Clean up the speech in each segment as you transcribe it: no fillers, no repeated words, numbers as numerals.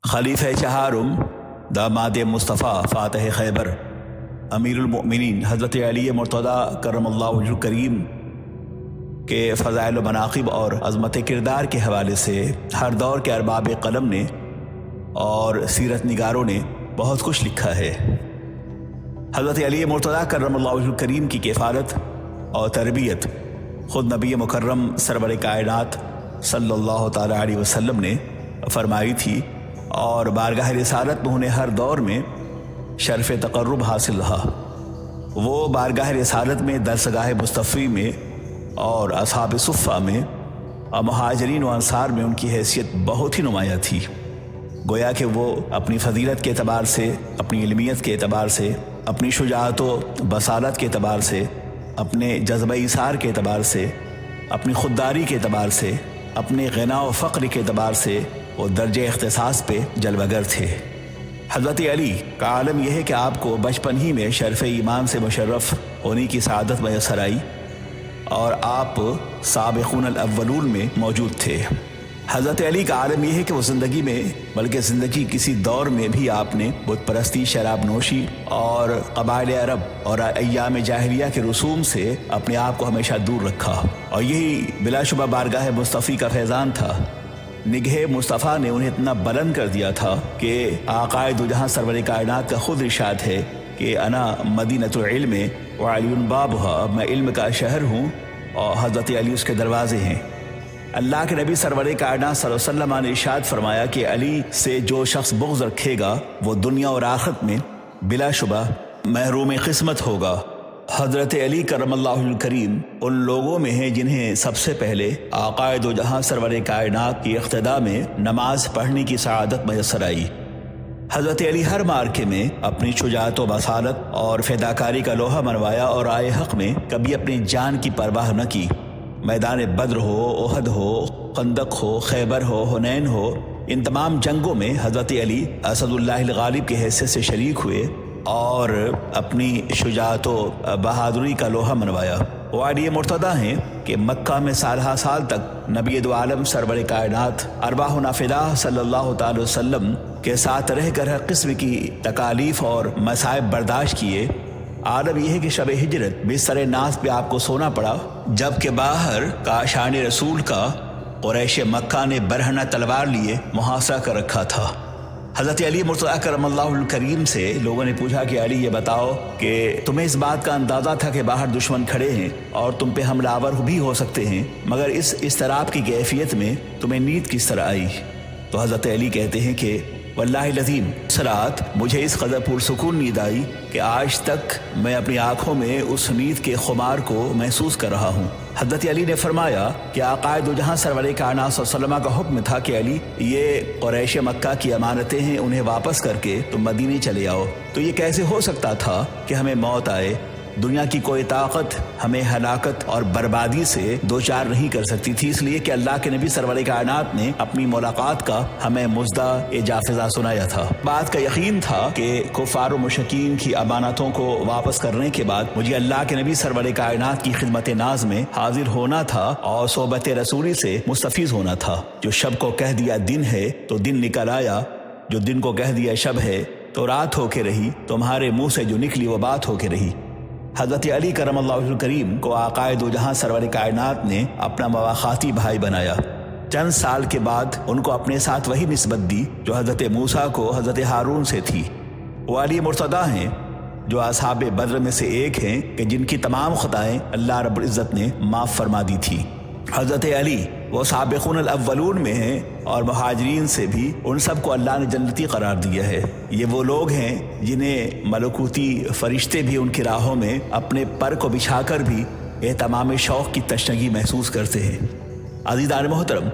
خلیفہ چہارم داماد مصطفیٰ فاتح خیبر امیر المؤمنین حضرت علی مرتضیٰ کرم اللہ وجہ الکریم کے فضائل و مناقب اور عظمت کردار کے حوالے سے ہر دور کے ارباب قلم نے اور سیرت نگاروں نے بہت کچھ لکھا ہے۔ حضرت علی مرتضیٰ کرم اللہ وجہ الکریم کی کفالت اور تربیت خود نبی مکرم سرور کائنات صلی اللہ تعالی علیہ وسلم نے فرمائی تھی، اور بارگاہ رسالت میں انہیں ہر دور میں شرف تقرب حاصل رہا۔ وہ بارگاہ رسالت میں، درسگاہ مصطفی میں اور اصحاب صفہ میں اور مہاجرین و انصار میں ان کی حیثیت بہت ہی نمایاں تھی۔ گویا کہ وہ اپنی فضیلت کے اعتبار سے، اپنی علمیت کے اعتبار سے، اپنی شجاعت و بصالت کے اعتبار سے، اپنے جذبہ ایثار کے اعتبار سے، اپنی خودداری کے اعتبار سے، اپنے غنا و فقر کے اعتبار سے وہ درجہ اختصاص پہ جلوگر تھے۔ حضرت علی کا عالم یہ ہے کہ آپ کو بچپن ہی میں شرف ایمان سے مشرف ہونے کی سعادت میسر آئی، اور آپ سابقون الاولون میں موجود تھے۔ حضرت علی کا عالم یہ ہے کہ وہ زندگی میں، بلکہ زندگی کسی دور میں بھی آپ نے بت پرستی، شراب نوشی اور قبائل عرب اور ایام جاہلیہ کے رسوم سے اپنے آپ کو ہمیشہ دور رکھا، اور یہی بلا شبہ بارگاہ مصطفی کا فیضان تھا۔ نگہ مصطفیٰ نے انہیں اتنا بلند کر دیا تھا کہ آقائے دو جہاں سرور کائنات کا خود ارشاد ہے کہ انا مدینۃ العلم وعلی بابها، میں علم کا شہر ہوں اور حضرت علی اس کے دروازے ہیں۔ اللہ کے نبی سرور کائنات صلی اللہ علیہ وسلم نے ارشاد فرمایا کہ علی سے جو شخص بغض رکھے گا وہ دنیا اور آخرت میں بلا شبہ محروم قسمت ہوگا۔ حضرت علی کرم اللہ وجہ الکریم ان لوگوں میں ہیں جنہیں سب سے پہلے آقائے دو جہاں سرور کائنات کی اقتداء میں نماز پڑھنے کی سعادت میسر آئی۔ حضرت علی ہر مارکے میں اپنی شجاعت و بصالت اور فداکاری کا لوہا منوایا، اور رائے حق میں کبھی اپنی جان کی پرواہ نہ کی۔ میدان بدر ہو، احد ہو، خندق ہو، خیبر ہو، حنین ہو، ان تمام جنگوں میں حضرت علی اسد اللہ الغالب کی حیثیت سے شریک ہوئے اور اپنی شجاعت و بہادری کا لوہا منوایا۔ وہ علی مرتضیٰ ہیں کہ مکہ میں سالہ سال تک نبی دو عالم سرور کائنات ارواح نافدہ صلی اللہ تعالی وسلم کے ساتھ رہ کر ہر قسم کی تکالیف اور مصائب برداشت کیے۔ عالم یہ ہے کہ شب ہجرت بستر ناز پہ آپ کو سونا پڑا، جبکہ باہر کاشان رسول کا قریش مکہ نے برہنہ تلوار لیے محاصرہ کر رکھا تھا۔ حضرت علی مرتضیٰ کرم اللہ وجہ الکریم سے لوگوں نے پوچھا کہ علی یہ بتاؤ کہ تمہیں اس بات کا اندازہ تھا کہ باہر دشمن کھڑے ہیں اور تم پہ حملہ آور بھی ہو سکتے ہیں، مگر اس اضطراب کی کیفیت میں تمہیں نیند کس طرح آئی؟ تو حضرت علی کہتے ہیں کہ واللہ العظیم اس رات مجھے اس قدر پرسکون نیند آئی کہ آج تک میں اپنی آنکھوں میں اس نیند کے خمار کو محسوس کر رہا ہوں۔ حضرت علی نے فرمایا کہ آقائے دو جہاں سرور کائنات صلی اللہ علیہ وسلم کا حکم تھا کہ علی یہ قریش مکہ کی امانتیں ہیں، انہیں واپس کر کے تم مدینے چلے آؤ۔ تو یہ کیسے ہو سکتا تھا کہ ہمیں موت آئے؟ دنیا کی کوئی طاقت ہمیں ہلاکت اور بربادی سے دوچار نہیں کر سکتی تھی، اس لیے کہ اللہ کے نبی سرور کائنات نے اپنی ملاقات کا ہمیں مژدہ جافزہ سنایا تھا۔ بات کا یقین تھا کہ کفار و مشرکین کی امانتوں کو واپس کرنے کے بعد مجھے اللہ کے نبی سرور کائنات کی خدمت ناز میں حاضر ہونا تھا اور صحبت رسولی سے مستفیض ہونا تھا۔ جو شب کو کہہ دیا دن ہے تو دن نکل آیا، جو دن کو کہہ دیا شب ہے تو رات ہو کے رہی، تمہارے منہ سے جو نکلی وہ بات ہو کے رہی۔ حضرت علی کرم اللہ وجہ الکریم کو آقائے دو جہاں سرور کائنات نے اپنا مواخاتی بھائی بنایا۔ چند سال کے بعد ان کو اپنے ساتھ وہی نسبت دی جو حضرت موسیٰ کو حضرت ہارون سے تھی۔ وہ علی مرتضیٰ ہیں جو اصحاب بدر میں سے ایک ہیں کہ جن کی تمام خطائیں اللہ رب العزت نے معاف فرما دی تھی۔ حضرت علی وہ سابقون الاولون میں ہیں اور مہاجرین سے بھی ان سب کو اللہ نے جنتی قرار دیا ہے۔ یہ وہ لوگ ہیں جنہیں ملکوتی فرشتے بھی ان کی راہوں میں اپنے پر کو بچھا کر بھی اہتمام شوق کی تشنگی محسوس کرتے ہیں۔ عزیزان محترم،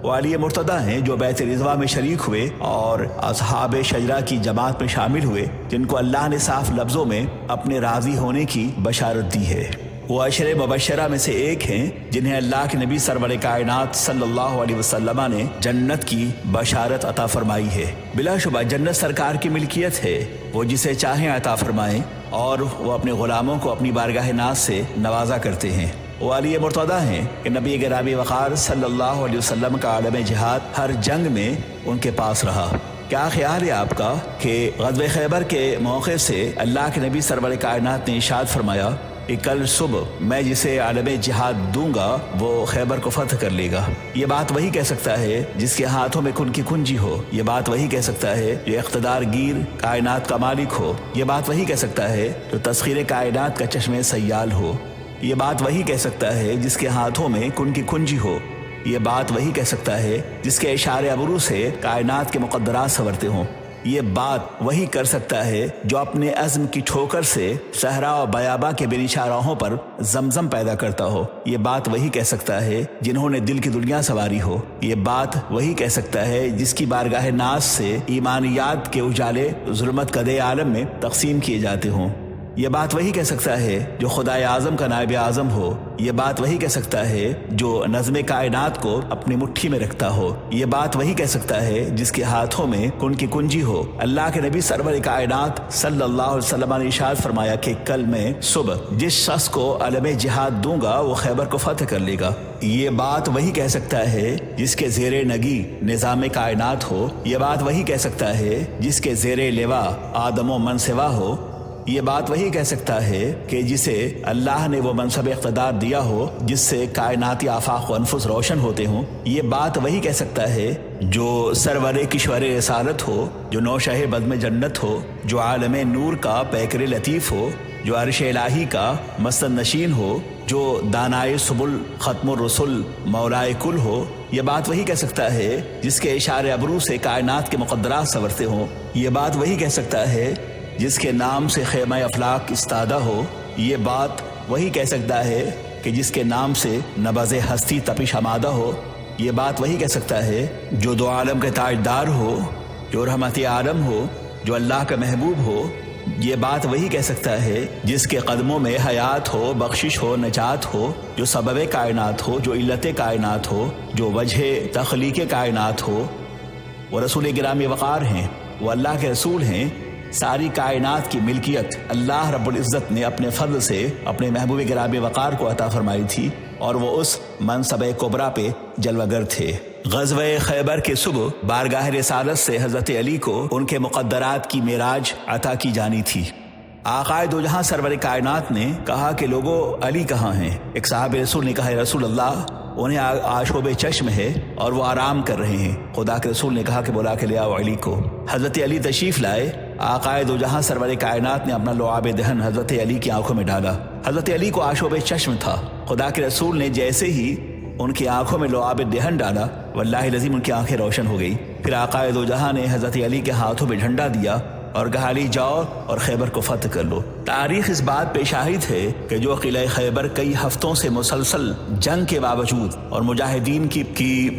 وہ علی مرتضیٰ ہیں جو بیت رضوان میں شریک ہوئے اور اصحاب شجرہ کی جماعت میں شامل ہوئے، جن کو اللہ نے صاف لفظوں میں اپنے راضی ہونے کی بشارت دی ہے۔ وہ عشر مبشرہ میں سے ایک ہیں جنہیں اللہ کے نبی سرور کائنات صلی اللہ علیہ وسلم نے جنت کی بشارت عطا فرمائی ہے۔ بلا شبہ جنت سرکار کی ملکیت ہے، وہ جسے چاہیں عطا فرمائیں، اور وہ اپنے غلاموں کو اپنی بارگاہ ناز سے نوازا کرتے ہیں۔ وہ علی مرتضیٰ ہیں کہ نبی گرامی وقار صلی اللہ علیہ وسلم کا عالم جہاد ہر جنگ میں ان کے پاس رہا۔ کیا خیال ہے آپ کا کہ غزوہ خیبر کے موقع سے اللہ کے نبی سرور کائنات نے ارشاد فرمایا کہ کل صبح میں جسے عالم جہاد دوں گا وہ خیبر کو فتح کر لے گا۔ یہ بات وہی کہہ سکتا ہے جس کے ہاتھوں میں کن کی کنجی ہو، یہ بات وہی کہہ سکتا ہے جو اقتدار گیر کائنات کا مالک ہو، یہ بات وہی کہہ سکتا ہے جو تسخیر کائنات کا چشمے سیال ہو، یہ بات وہی کہہ سکتا ہے جس کے ہاتھوں میں کن کی کنجی ہو، یہ بات وہی کہہ سکتا ہے جس کے اشارے ابرو سے کائنات کے مقدرات سنورتے ہوں، یہ بات وہی کر سکتا ہے جو اپنے عزم کی ٹھوکر سے صحرا و بیاباں کے بے چاراہوں پر زمزم پیدا کرتا ہو، یہ بات وہی کہہ سکتا ہے جنہوں نے دل کی دنیا سواری ہو، یہ بات وہی کہہ سکتا ہے جس کی بارگاہ ناز سے ایمانیات کے اجالے ظلمت کدے عالم میں تقسیم کیے جاتے ہوں، یہ بات وہی کہہ سکتا ہے جو خدائے اعظم کا نائب اعظم ہو، یہ بات وہی کہہ سکتا ہے جو نظم کائنات کو اپنی مٹھی میں رکھتا ہو، یہ بات وہی کہہ سکتا ہے جس کے ہاتھوں میں کن کی کنجی ہو۔ اللہ کے نبی سرور کائنات صلی اللہ علیہ وسلم نے ارشاد فرمایا کہ کل میں صبح جس شخص کو علم جہاد دوں گا وہ خیبر کو فتح کر لے گا، یہ بات وہی کہہ سکتا ہے جس کے زیر نگی نظام کائنات ہو، یہ بات وہی کہہ سکتا ہے جس کے زیر لوا آدم و من سوا ہو، یہ بات وہی کہہ سکتا ہے کہ جسے اللہ نے وہ منصب اقتدار دیا ہو جس سے کائناتی آفاق و انفس روشن ہوتے ہوں، یہ بات وہی کہہ سکتا ہے جو سرور کشور رسالت ہو، جو نوشہ بزم جنت ہو، جو عالم نور کا پیکر لطیف ہو، جو عرش الہی کا مسند نشین ہو، جو دانائے سبل ختم الرسل مولائے کل ہو، یہ بات وہی کہہ سکتا ہے جس کے اشارے ابرو سے کائنات کے مقدرات سنورتے ہوں، یہ بات وہی کہہ سکتا ہے جس کے نام سے خیمہ افلاک استادہ ہو، یہ بات وہی کہہ سکتا ہے کہ جس کے نام سے نبض ہستی تپش آمادہ ہو، یہ بات وہی کہہ سکتا ہے جو دو عالم کے تاجدار ہو، جو رحمت عالم ہو، جو اللہ کا محبوب ہو، یہ بات وہی کہہ سکتا ہے جس کے قدموں میں حیات ہو، بخشش ہو، نجات ہو، جو سبب کائنات ہو، جو علت کائنات ہو، جو وجہ تخلیق کائنات ہو۔ وہ رسول گرامی وقار ہیں، وہ اللہ کے رسول ہیں، ساری کائنات کی ملکیت اللہ رب العزت نے اپنے فضل سے اپنے محبوب گرامی وقار کو عطا فرمائی تھی اور وہ اس منصب کبریٰ پہ جلوہ گر تھے۔ غزوہ خیبر کے صبح بارگاہ رسالت سے حضرت علی کو ان کے مقدرات کی معراج عطا کی جانی تھی۔ آقائے دو جہاں سرور کائنات نے کہا کہ لوگو علی کہاں ہیں؟ ایک صحابہ رسول نے کہا رسول اللہ انہیں آشوب چشم ہے اور وہ آرام کر رہے ہیں۔ خدا کے رسول نے کہا کہ بلا کے لے آؤ علی کو۔ حضرت علی تشریف لائے، آقائے دو جہاں سرور کائنات نے اپنا لعاب دہن حضرت علی کی آنکھوں میں ڈالا۔ حضرت علی کو آشوب چشم تھا، خدا کے رسول نے جیسے ہی ان کی آنکھوں میں لعاب دہن ڈالا واللہ العظیم ان کی آنکھیں روشن ہو گئی۔ پھر آقائے دو جہاں نے حضرت علی کے ہاتھوں میں جھنڈا دیا اور کہا علی جاؤ اور خیبر کو فتح کر لو۔ تاریخ اس بات پہ شاہد ہے کہ جو قلعہ خیبر کئی ہفتوں سے مسلسل جنگ کے باوجود اور مجاہدین کی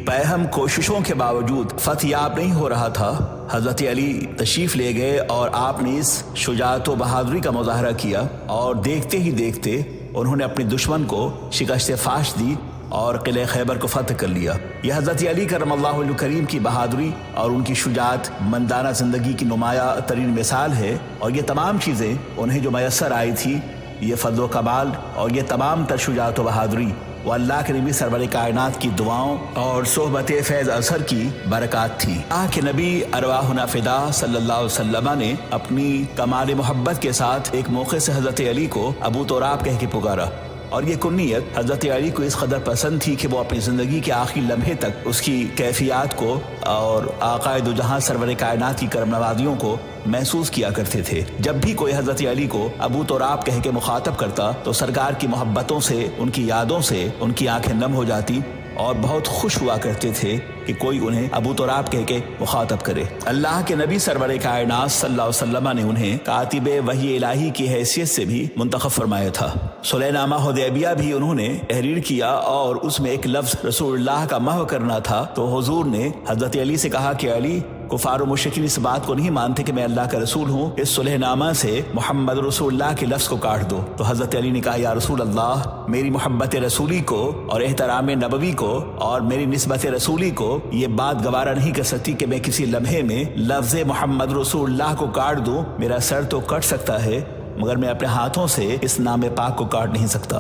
پیہم کوششوں کے باوجود فتح یاب نہیں ہو رہا تھا، حضرت علی تشریف لے گئے اور آپ نے اس شجاعت و بہادری کا مظاہرہ کیا اور دیکھتے ہی دیکھتے انہوں نے اپنے دشمن کو شکست فاش دی اور قلعہ خیبر کو فتح کر لیا۔ یہ حضرت علی کرم اللہ وجہہ کریم کی بہادری اور ان کی شجاعت مندانہ زندگی کی نمایاں ترین مثال ہے، اور یہ تمام چیزیں انہیں جو میسر آئی تھی، یہ فضل و کمال اور یہ تمام تر شجاعت و بہادری وہ اللہ کے نبی سرور کائنات کی دعاؤں اور صحبت فیض اثر کی برکات تھی۔ کہ نبی ارواحنا فدا صلی اللہ علیہ وسلم نے اپنی کمال محبت کے ساتھ ایک موقع سے حضرت علی کو ابو تراب کہہ کے پکارا، اور یہ کنیت حضرت علی کو اس قدر پسند تھی کہ وہ اپنی زندگی کے آخری لمحے تک اس کی کیفیات کو اور آقائے دو جہاں سرور کائنات کی کرم نوازیوں کو محسوس کیا کرتے تھے۔ جب بھی کوئی حضرت علی کو ابو تراب کہہ کے مخاطب کرتا تو سرکار کی محبتوں سے، ان کی یادوں سے ان کی آنکھیں نم ہو جاتی اور بہت خوش ہوا کرتے تھے کہ کوئی انہیں ابو تراب کہہ کے مخاطب کرے۔ اللہ کے نبی سرور کائنات صلی اللہ علیہ وسلم نے انہیں کاتب وحی الہی کی حیثیت سے بھی منتخب فرمایا تھا۔ صلح نامہ حدیبیہ بھی انہوں نے تحریر کیا اور اس میں ایک لفظ رسول اللہ کا محو کرنا تھا، تو حضور نے حضرت علی سے کہا کہ علی، کفار و مشرکین اس بات کو نہیں مانتے کہ میں اللہ کا رسول ہوں، اس صلح نامہ سے محمد رسول اللہ کے لفظ کو کاٹ دو۔ تو حضرت علی نے کہا یا رسول اللہ، میری محبت رسولی کو اور احترام نبوی کو اور میری نسبت رسولی کو یہ بات گوارا نہیں کر سکتی کہ میں کسی لمحے میں لفظ محمد رسول اللہ کو کاٹ دوں۔ میرا سر تو کٹ سکتا ہے مگر میں اپنے ہاتھوں سے اس نام پاک کو کاٹ نہیں سکتا۔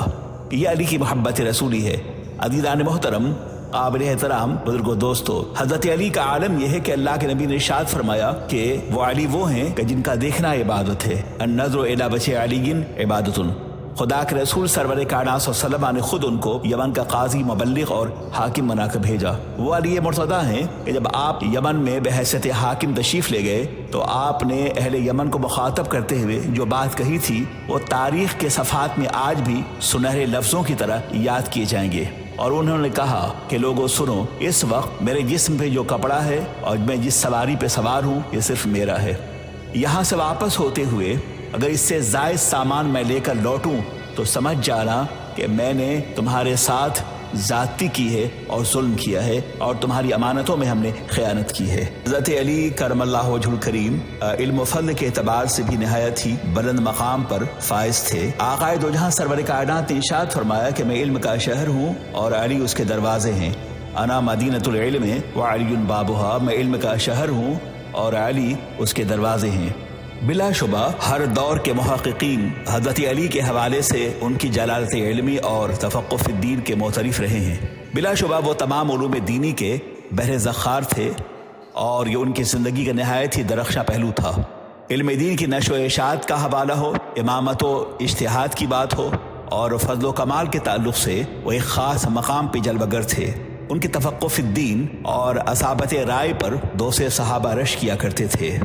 یہ علی کی محبت رسولی ہے۔ عزیزان محترم، قابل احترام بزرگوں، دوستو، حضرت علی کا عالم یہ ہے کہ اللہ کے نبی نے ارشاد فرمایا کہ وہ علی وہ ہیں کہ جن کا دیکھنا عبادت ہے۔ النظر الی وجہ علی عبادت۔ خدا کے رسول سرور کائنات صلی اللہ علیہ وسلم نے خود ان کو یمن کا قاضی، مبلغ اور حاکم بنا کر بھیجا۔ وہ علی مرتضیٰ ہیں کہ جب آپ یمن میں بحیثیت حاکم تشریف لے گئے تو آپ نے اہل یمن کو مخاطب کرتے ہوئے جو بات کہی تھی وہ تاریخ کے صفحات میں آج بھی سنہرے لفظوں کی طرح یاد کیے جائیں گے۔ اور انہوں نے کہا کہ لوگوں سنو، اس وقت میرے جسم پہ جو کپڑا ہے اور میں جس سواری پہ سوار ہوں یہ صرف میرا ہے۔ یہاں سے واپس ہوتے ہوئے اگر اس سے زائد سامان میں لے کر لوٹوں تو سمجھ جانا کہ میں نے تمہارے ساتھ زیادتی کی ہے اور ظلم کیا ہے اور تمہاری امانتوں میں ہم نے خیانت کی ہے۔ حضرت علی کرم اللہ وجہ الکریم علم و فضل کے اعتبار سے بھی نہایت ہی بلند مقام پر فائز تھے۔ آقائے دو جہاں سرور کائنات نے ارشاد فرمایا کہ میں علم کا شہر ہوں اور علی اس کے دروازے ہیں۔ انا مدینۃ العلم وعلی بابھا، میں علم کا شہر ہوں اور علی اس کے دروازے ہیں۔ بلا شبہ ہر دور کے محققین حضرت علی کے حوالے سے ان کی جلالت علمی اور تفقہ فی الدین کے معترف رہے ہیں۔ بلا شبہ وہ تمام علوم دینی کے بحر ذخار تھے اور یہ ان کی زندگی کا نہایت ہی درخشاں پہلو تھا۔ علم دین کی نشر و اشاعت کا حوالہ ہو، امامت و اجتہاد کی بات ہو اور فضل و کمال کے تعلق سے وہ ایک خاص مقام پہ جلوہ گر تھے۔ ان کی تفقہ فی الدین اور اصابت رائے پر دوسرے صحابہ رش کیا کرتے تھے۔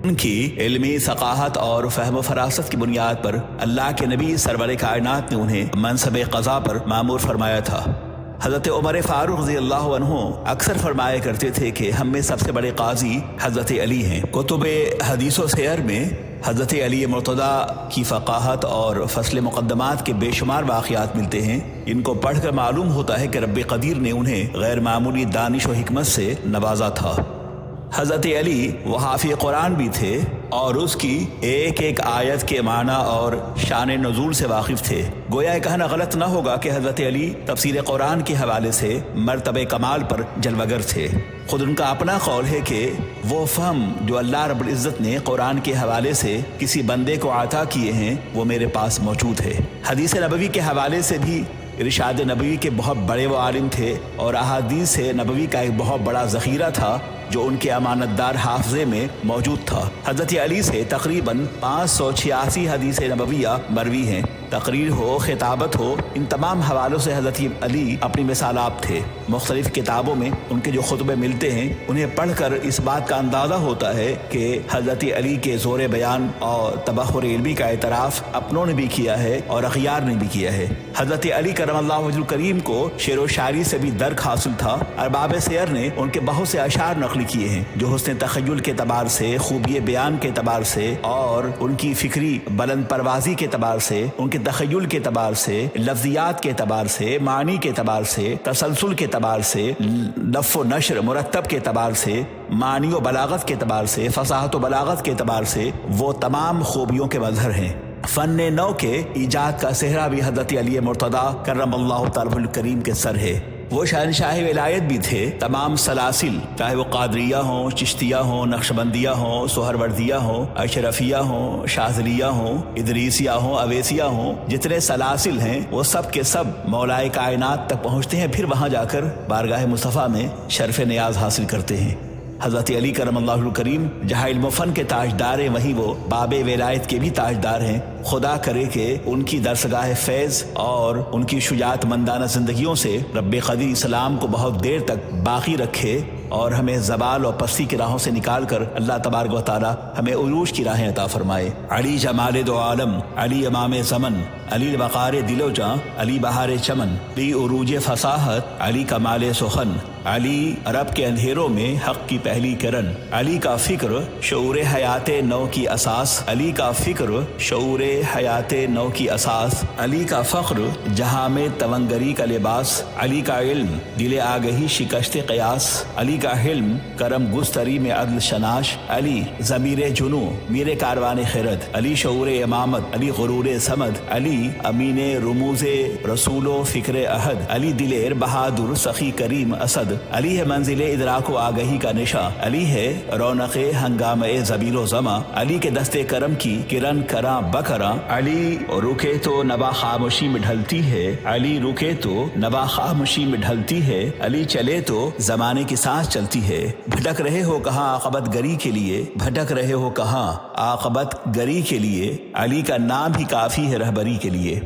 ان کی علمی ثقافت اور فہم و فراست کی بنیاد پر اللہ کے نبی سرور کائنات نے انہیں منصب قضا پر مامور فرمایا تھا۔ حضرت عمر فاروق رضی اللہ عنہ اکثر فرمایا کرتے تھے کہ ہم میں سب سے بڑے قاضی حضرت علی ہیں۔ کتب حدیث و سیر میں حضرت علی مرتضیٰ کی فقاہت اور فصل مقدمات کے بے شمار واقعات ملتے ہیں۔ ان کو پڑھ کر معلوم ہوتا ہے کہ رب قدیر نے انہیں غیر معمولی دانش و حکمت سے نوازا تھا۔ حضرت علی وہ حافظ قرآن بھی تھے اور اس کی ایک ایک آیت کے معنی اور شان نزول سے واقف تھے۔ گویا یہ کہنا غلط نہ ہوگا کہ حضرت علی تفسیر قرآن کے حوالے سے مرتبہ کمال پر جلوگر تھے۔ خود ان کا اپنا قول ہے کہ وہ فہم جو اللہ رب العزت نے قرآن کے حوالے سے کسی بندے کو عطا کیے ہیں وہ میرے پاس موجود ہے۔ حدیث نبوی کے حوالے سے بھی ارشاد نبوی کے بہت بڑے وہ عالم تھے اور احادیث نبوی کا ایک بہت بڑا ذخیرہ تھا جو ان کے امانت دار حافظے میں موجود تھا۔ حضرت علی سے تقریباً 586 حدیث نبویہ مروی ہیں۔ تقریر ہو، خطابت ہو، ان تمام حوالوں سے حضرت علی اپنی مثالات تھے۔ مختلف کتابوں میں ان کے جو خطبے ملتے ہیں انہیں پڑھ کر اس بات کا اندازہ ہوتا ہے کہ حضرت علی کے زور بیان اور تبحر علمی کا اعتراف اپنوں نے بھی کیا ہے اور اخیار نے بھی کیا ہے۔ حضرت علی کرم اللہ وجہ الکریم کو شعر و شاعری سے بھی درک حاصل تھا۔ ارباب سیر نے ان کے بہت سے اشعار نقل کیے ہیں جو حسن تخیل کے اعتبار سے، خوبی بیان کے اعتبار سے اور ان کی فکری بلند پروازی کے اعتبار سے، ان کے تخیل کے اعتبار سے، لفظیات کے اعتبار سے، معنی کے اعتبار سے، تسلسل کے اعتبار سے، لف و نشر مرتب کے اعتبار سے، معنی و بلاغت کے اعتبار سے، فصاحت و بلاغت کے اعتبار سے وہ تمام خوبیوں کے مظہر ہیں۔ فن نو کے ایجاد کا صحرا بھی حضرت علی مرتضیٰ کرم اللہ تعالی الکریم کے سر ہے۔ وہ شہنشاہ ولایت بھی تھے۔ تمام سلاسل، چاہے وہ قادریہ ہوں، چشتیہ ہوں، نقشبندیہ ہوں، سہروردیہ ہوں، اشرفیہ ہوں، شاذلیہ ہوں، ادریسیہ ہوں، اویسیہ ہوں، جتنے سلاسل ہیں وہ سب کے سب مولائے کائنات تک پہنچتے ہیں، پھر وہاں جا کر بارگاہ مصطفیٰ میں شرف نیاز حاصل کرتے ہیں۔ حضرت علی کرم اللہ الکریم جہاں علم و فن کے تاجدار ہیں وہیں وہ باب ولایت کے بھی تاجدار ہیں۔ خدا کرے کہ ان کی درسگاہ فیض اور ان کی شجاعت مندانہ زندگیوں سے رب قدیر اسلام کو بہت دیر تک باقی رکھے اور ہمیں زوال اور پستی کی راہوں سے نکال کر اللہ تبارک و تعالی ہمیں عروج کی راہیں عطا فرمائے۔ علی جمال دو عالم، علی امام زمن، علی وقار دل و جاں، علی بہار چمن، علی عروج فصاحت، علی کمال سخن، علی عرب کے اندھیروں میں حق کی پہلی کرن، علی کا فکر شعور حیات نو کی اساس، علی کا فکر شعور حیات نو کی اساس، علی کا فخر جہاں میں تونگری کا لباس، علی کا علم دل آگہی شکست قیاس، علی کا حلم کرم گستری میں عدل شناش، علی ضمیر جنو میر کاروان خرد، علی شعور امامت، علی غرور سمد، علی امین رموز رسول و فکر احد، علی دلیر بہادر سخی کریم اسد، علی ہے منزل ادراک و آگہی کا نشاں، علی ہے رونق ہنگامہ زبیر و زماں، علی کے دست کرم کی کرن کراں بکر طرح علی رکے تو نوا خاموشی میں ڈھلتی ہے، علی رکے تو نوا خاموشی میں ڈھلتی ہے، علی چلے تو زمانے کی سانس چلتی ہے۔ بھٹک رہے ہو کہاں عاقبت گری کے لیے، بھٹک رہے ہو کہاں عاقبت گری کے لیے، علی کا نام ہی کافی ہے رہبری کے لیے۔